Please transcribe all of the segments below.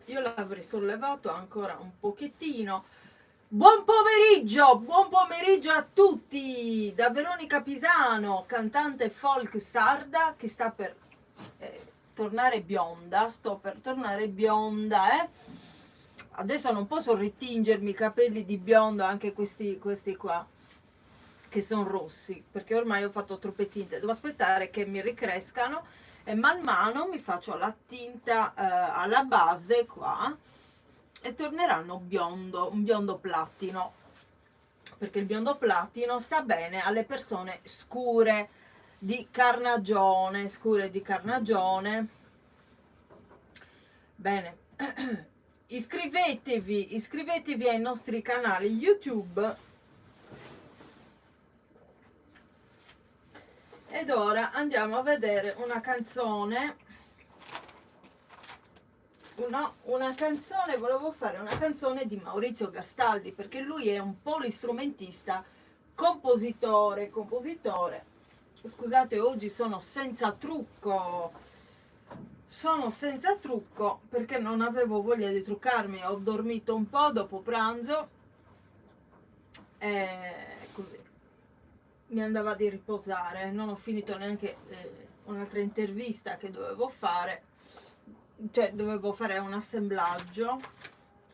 io l'avrei sollevato ancora un pochettino. Buon pomeriggio a tutti da Veronica Pisano, cantante folk sarda che sta per tornare bionda. Sto per tornare bionda, Adesso non posso ritingermi i capelli di biondo, anche questi qua che sono rossi, perché ormai ho fatto troppe tinte. Devo aspettare che mi ricrescano e man mano mi faccio la tinta alla base qua e torneranno biondo, un biondo platino, perché il biondo platino sta bene alle persone scure di carnagione, Bene. Iscrivetevi ai nostri canali YouTube. Ed ora andiamo a vedere una canzone. Volevo fare una canzone di Maurizio Gastaldi, perché lui è un polistrumentista, compositore. Scusate, oggi sono senza trucco perché non avevo voglia di truccarmi, ho dormito un po' dopo pranzo e così mi andava di riposare. Non ho finito neanche un'altra intervista che dovevo fare, cioè dovevo fare un assemblaggio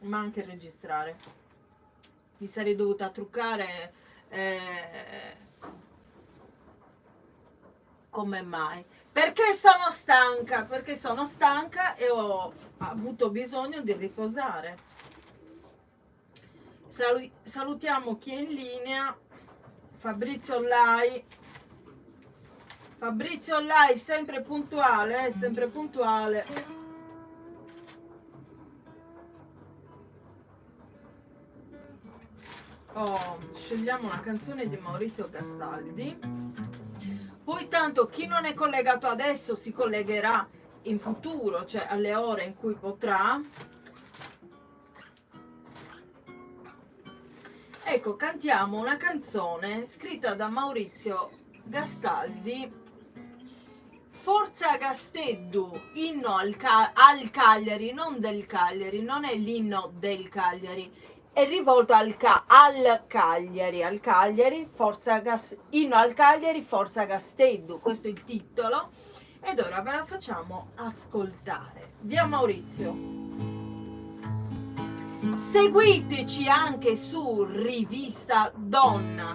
ma anche registrare. Mi sarei dovuta truccare, come mai? Perché sono stanca e ho avuto bisogno di riposare. Salutiamo chi è in linea. Fabrizio Lai, sempre puntuale, scegliamo una canzone di Maurizio Gastaldi. Poi tanto chi non è collegato adesso si collegherà in futuro, cioè alle ore in cui potrà. Ecco, cantiamo una canzone scritta da Maurizio Gastaldi. Forza Gasteddu, inno al Cagliari, non del Cagliari, non è l'inno del Cagliari, è rivolto al Cagliari, inno al Cagliari, Forza Gasteddu, questo è il titolo. Ed ora ve la facciamo ascoltare. Via Maurizio. Seguiteci anche su Rivista Donna,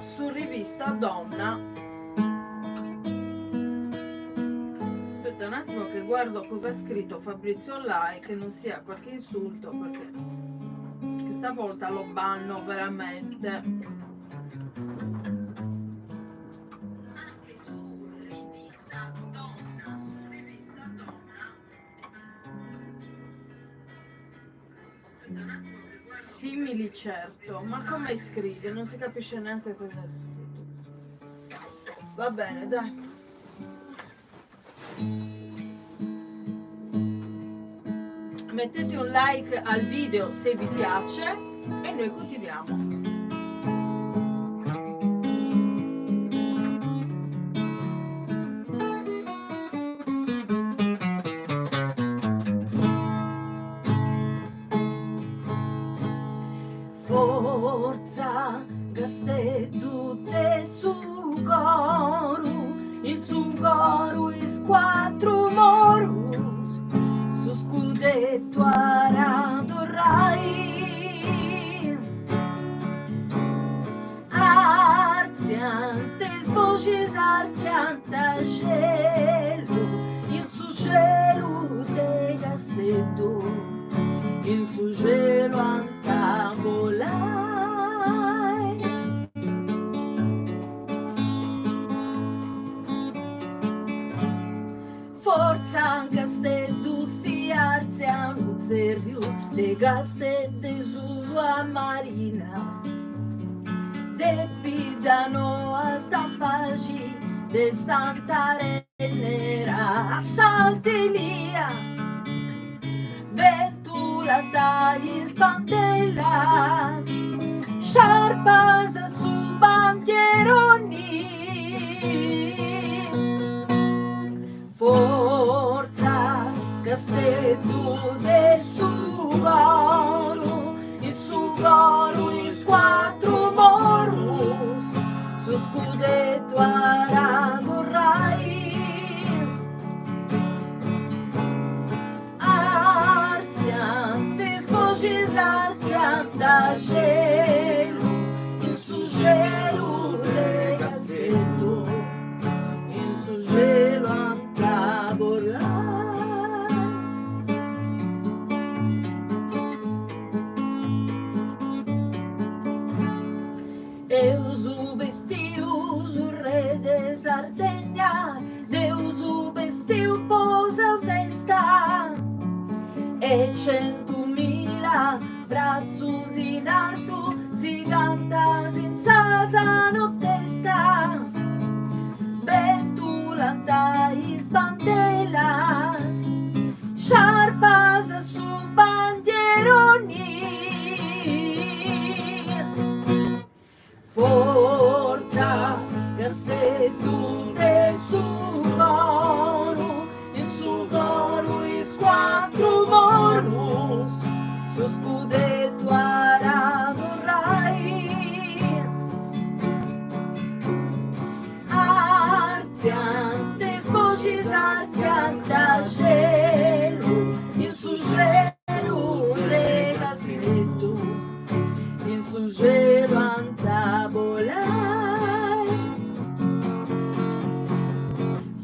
Aspetta un attimo che guardo cosa ha scritto Fabrizio Lai, che non sia qualche insulto, perché stavolta lo banno veramente. Anche su Rivista Donna, simili, certo, ma come scrive? Non si capisce neanche cosa è scritto. Va bene, dai. Mettete un like al video se vi piace e noi continuiamo. Forza Gasteddu te su coru, in su coru is quattro morus, su scudetto aradorrai. Arziantes voces arzianta cielo, in su cielo de Gasteddu, in su cielo antavolai. Forza Gasteddu si arzia un serio de Gasteddu su sua marina, de pidano a stampaci de Santa Renera a Sant'Elia, venturata banderas, sciarpas su bandieroni. Forza Gasteddu del su Sugoru, is quatro morus, su scudetto aradurai. Arziante voces arzianta gelo, in su gelo de castello, in su gelo antaborai. Deus o bestiu, o re de Sardegna, Deus o bestiu posa festa, e 100.000 brazzos in alto, zigantas in sasano testa, betulantais bandelas, sciarpas su bandieroni. Forza, gaspetto de Sugoru, in Sugoru is quattro morus, su scudetto aradurai. Arziantes voces arzianta gelo, in su gelo de castello, in su gelo antabolai.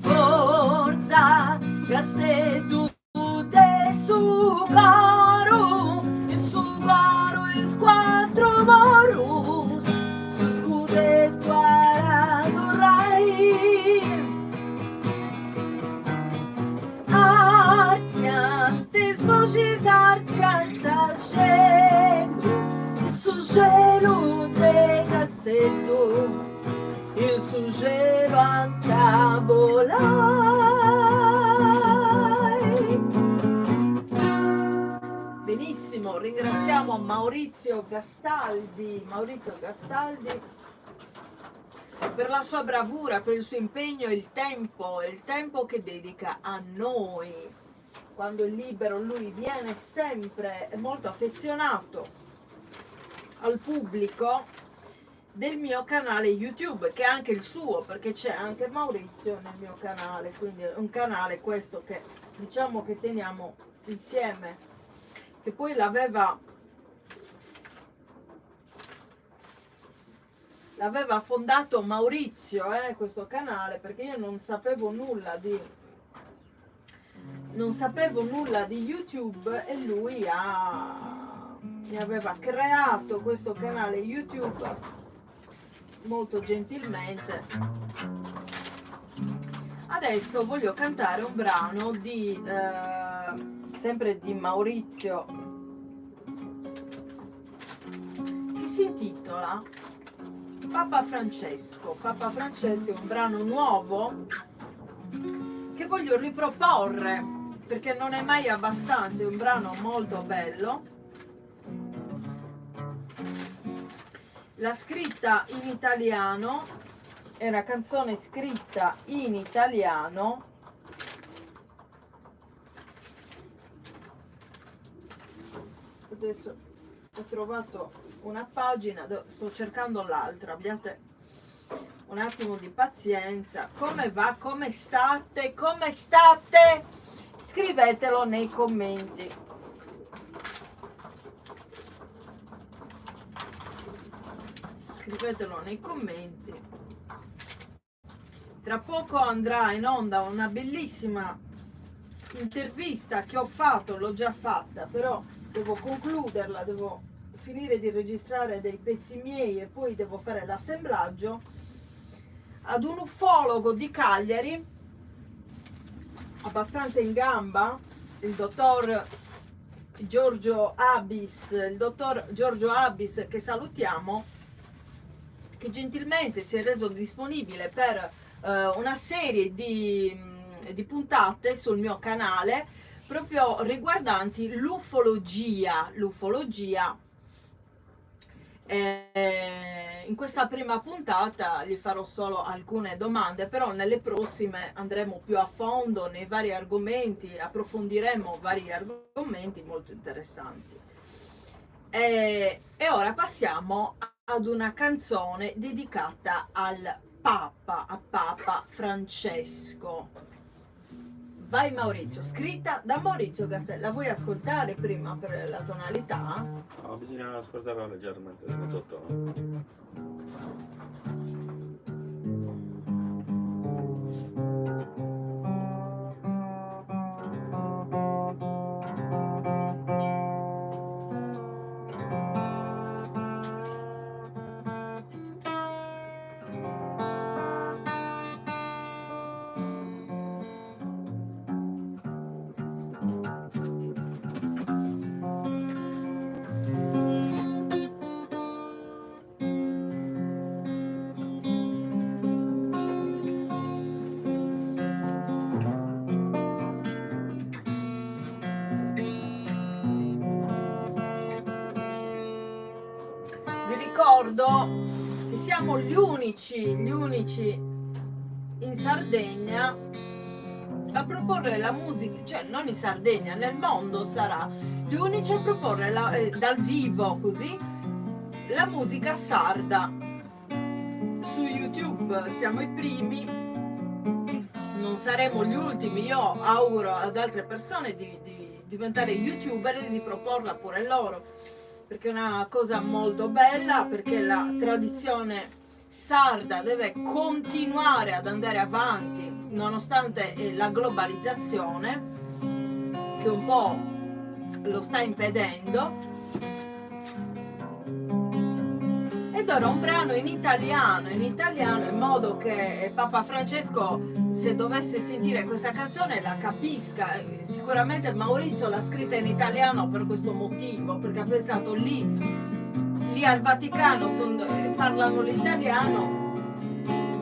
Forza, gastetu de Sugoru, in Sugoru is quattro morus, su scudetto aradurai. Arziantes voces arzianta gelo, su gelo de castello, il su gelo antabolai. Benissimo, ringraziamo Maurizio Gastaldi per la sua bravura, per il suo impegno e il tempo che dedica a noi. Quando è libero lui viene sempre, è molto affezionato al pubblico del mio canale YouTube, che è anche il suo, perché c'è anche Maurizio nel mio canale, quindi è un canale questo che diciamo che teniamo insieme, che poi l'aveva fondato Maurizio, questo canale, perché io non sapevo nulla di YouTube, e lui mi aveva creato questo canale YouTube molto gentilmente. Adesso voglio cantare un brano di sempre di Maurizio, che si intitola Papa Francesco. Papa Francesco è un brano nuovo che voglio riproporre perché non è mai abbastanza, è un brano molto bello. La scritta in italiano, è una canzone scritta in italiano, adesso ho trovato una pagina, sto cercando l'altra, abbiate un attimo di pazienza. Come va? Come state? Come state? Scrivetelo nei commenti. Scrivetelo nei commenti. Tra poco andrà in onda una bellissima intervista che ho fatto, l'ho già fatta, però devo concluderla, devo finire di registrare dei pezzi miei e poi devo fare l'assemblaggio, ad un ufologo di Cagliari abbastanza in gamba, il dottor Giorgio Abis, che salutiamo, che gentilmente si è reso disponibile per una serie di puntate sul mio canale proprio riguardanti l'ufologia In questa prima puntata gli farò solo alcune domande, però nelle prossime andremo più a fondo nei vari argomenti, approfondiremo vari argomenti molto interessanti. E ora passiamo ad una canzone dedicata al Papa, a Papa Francesco. Vai Maurizio, scritta da Maurizio Castelli. La vuoi ascoltare prima per la tonalità? No, bisogna ascoltarla leggermente come sottotono. Vi ricordo che siamo gli unici in Sardegna a proporre la musica, cioè non in Sardegna, nel mondo sarà, gli unici a proporre dal vivo così la musica sarda. Su YouTube siamo i primi, non saremo gli ultimi. Io auguro ad altre persone di diventare youtuber e di proporla pure loro, perché è una cosa molto bella, perché la tradizione sarda deve continuare ad andare avanti nonostante la globalizzazione che un po' lo sta impedendo. Ed ora un brano in italiano in modo che Papa Francesco, se dovesse sentire questa canzone, la capisca. Sicuramente Maurizio l'ha scritta in italiano per questo motivo, perché ha pensato lì al Vaticano parlano l'italiano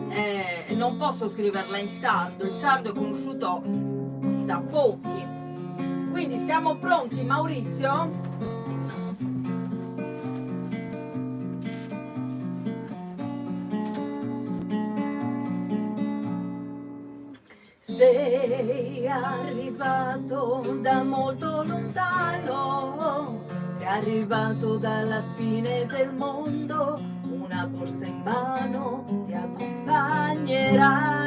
e non posso scriverla in sardo. Il sardo è conosciuto da pochi. Quindi siamo pronti, Maurizio? Sei arrivato da molto lontano, sei arrivato dalla fine del mondo, una borsa in mano ti accompagnerà.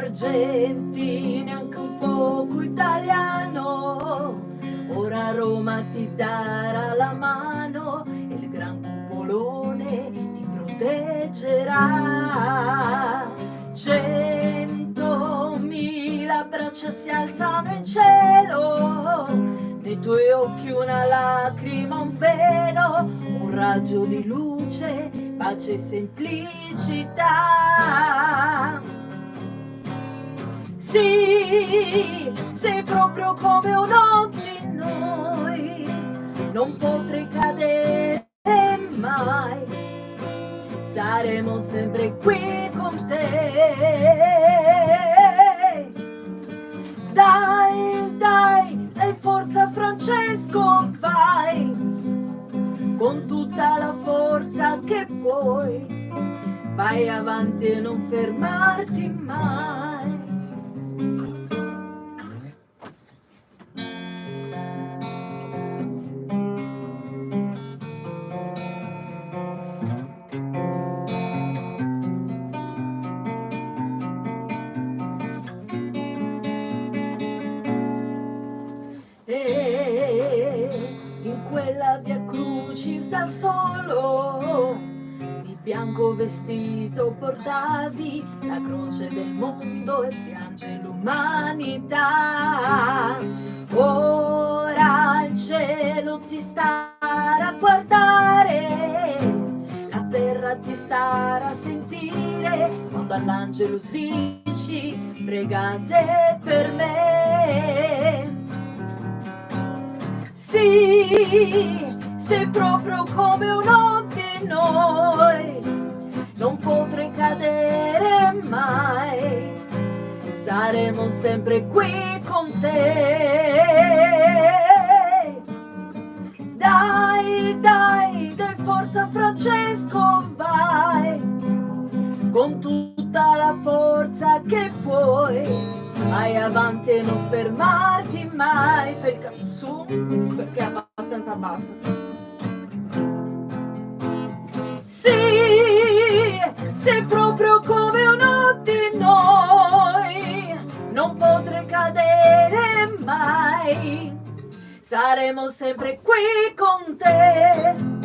Argentino, anche un poco italiano, ora Roma ti darà la mano e il gran cupolone ti proteggerà. 100.000 braccia si alzano in cielo, nei tuoi occhi una lacrima, un velo, un raggio di luce, pace e semplicità. Sì, sei proprio come uno di noi, non potrei cadere mai, saremo sempre qui con te. Dai, dai, dai forza Francesco, vai, con tutta la forza che puoi, vai avanti e non fermarti mai. In quella via Crucis da solo, di bianco vestito portavi la croce del mondo e piange l'umanità. Ora il cielo ti starà a guardare, la terra ti starà a sentire, quando all'Angelus dici pregate per me. Sì, sei proprio come uno di noi, non potrei cadere mai, saremo sempre qui con te. forza Francesco vai, con tutta la forza che puoi, vai avanti e non fermarti mai. Fai il su, perché è abbastanza basso. Sì, sei proprio come uno di noi, non potrei cadere mai, saremo sempre qui con te.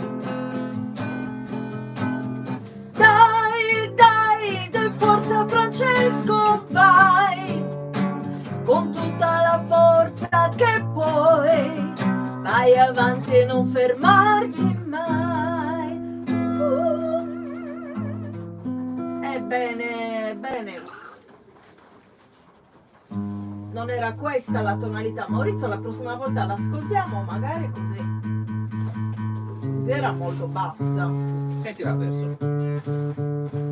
Dai, dai, dai forza Francesco vai, con tutta la forza che puoi, vai avanti e non fermarti mai. Bene, bene. Non era questa la tonalità. Maurizio, la prossima volta l'ascoltiamo magari così. Così era molto bassa. Sentila adesso.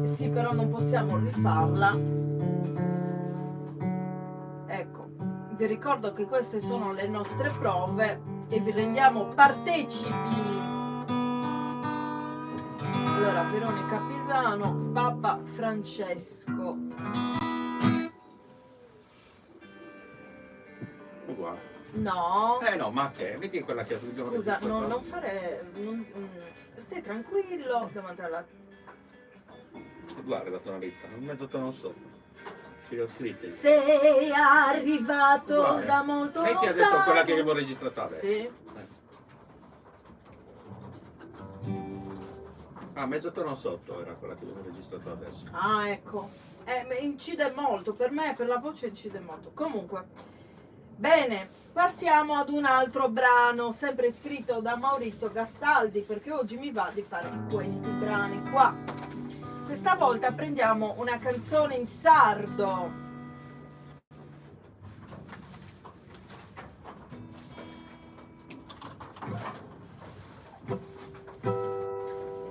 Sì, però non possiamo rifarla. Ecco, vi ricordo che queste sono le nostre prove e vi rendiamo partecipi. Allora, Veronica Pisano, Papa Francesco. Uguale. No. No, ma che? Metti quella che abbiamo Scusa, registrato. non fare... stai tranquillo davanti alla... Guarda la tonalità, un mezzo tono sopra. Che ho scritto. Sei arrivato Uguale. da molto Metti lontano. adesso quella che abbiamo registrato adesso. Sì. Ah, mezzo tono sotto era quella che abbiamo registrato adesso. Ah, ecco. Incide molto, per me, per la voce incide molto. Comunque, bene, passiamo ad un altro brano, sempre scritto da Maurizio Gastaldi, perché oggi mi va di fare questi brani qua. Questa volta prendiamo una canzone in sardo.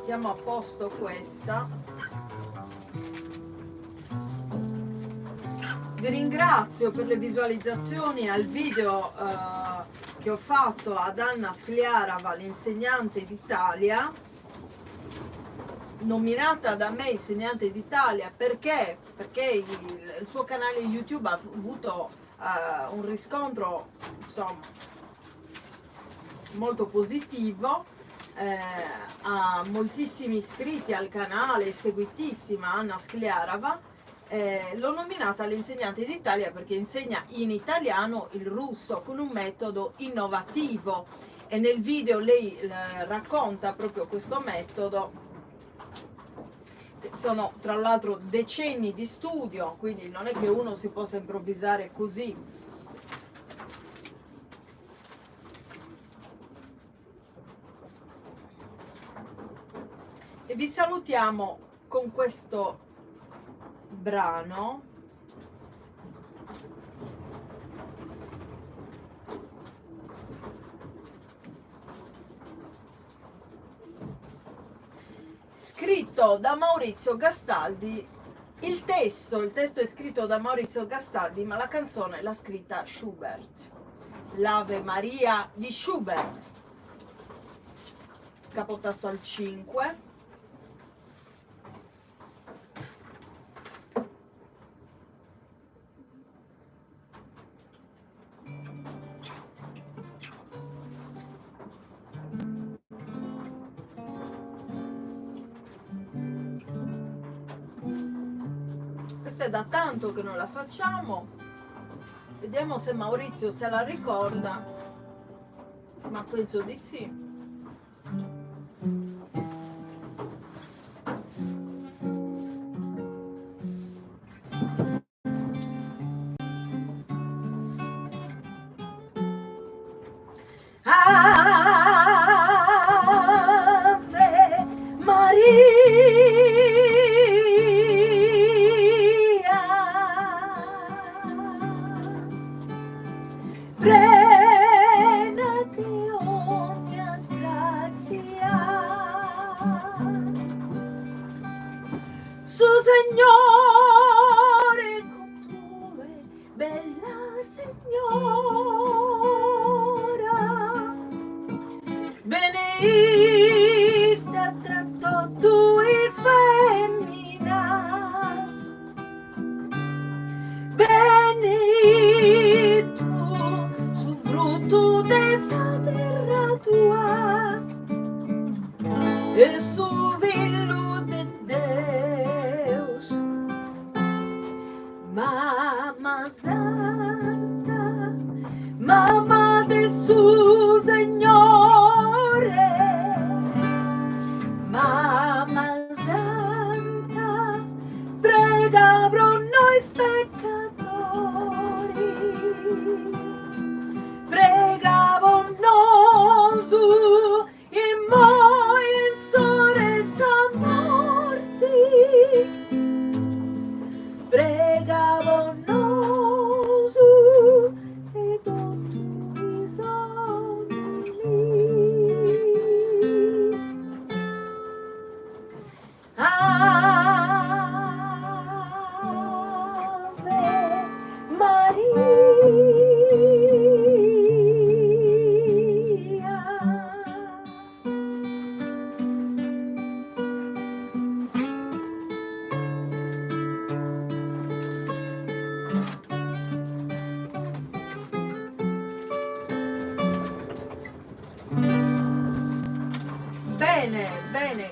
Mettiamo a posto questa. Vi ringrazio per le visualizzazioni al video che ho fatto ad Anna Scliarava, l'insegnante d'Italia, nominata da me insegnante d'Italia perché il suo canale YouTube ha avuto un riscontro, insomma, molto positivo. Ha moltissimi iscritti al canale, seguitissima Anna Scliarava. L'ho nominata l'insegnante d'Italia perché insegna in italiano il russo con un metodo innovativo, e nel video lei racconta proprio questo metodo. Sono tra l'altro decenni di studio, quindi non è che uno si possa improvvisare così. E vi salutiamo con questo brano. Scritto da Maurizio Gastaldi. Il testo è scritto da Maurizio Gastaldi, ma la canzone l'ha scritta Schubert. L'Ave Maria di Schubert. Capotasto al 5. Questa è da tanto che non la facciamo. Vediamo se Maurizio se la ricorda, ma penso di sì. Ave Maria, piena di ogni grazia, su Signore con tue bella Signora, benedetta Mamma del suo Signore, Mamma Santa, prega pro noi peccatori, prega por nos in moi in sore sa morti, prega por nos e tutti i sogni. Ave Bene, bene.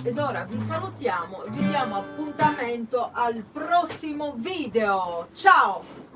Ed ora vi salutiamo e vi diamo appuntamento al prossimo video. Ciao!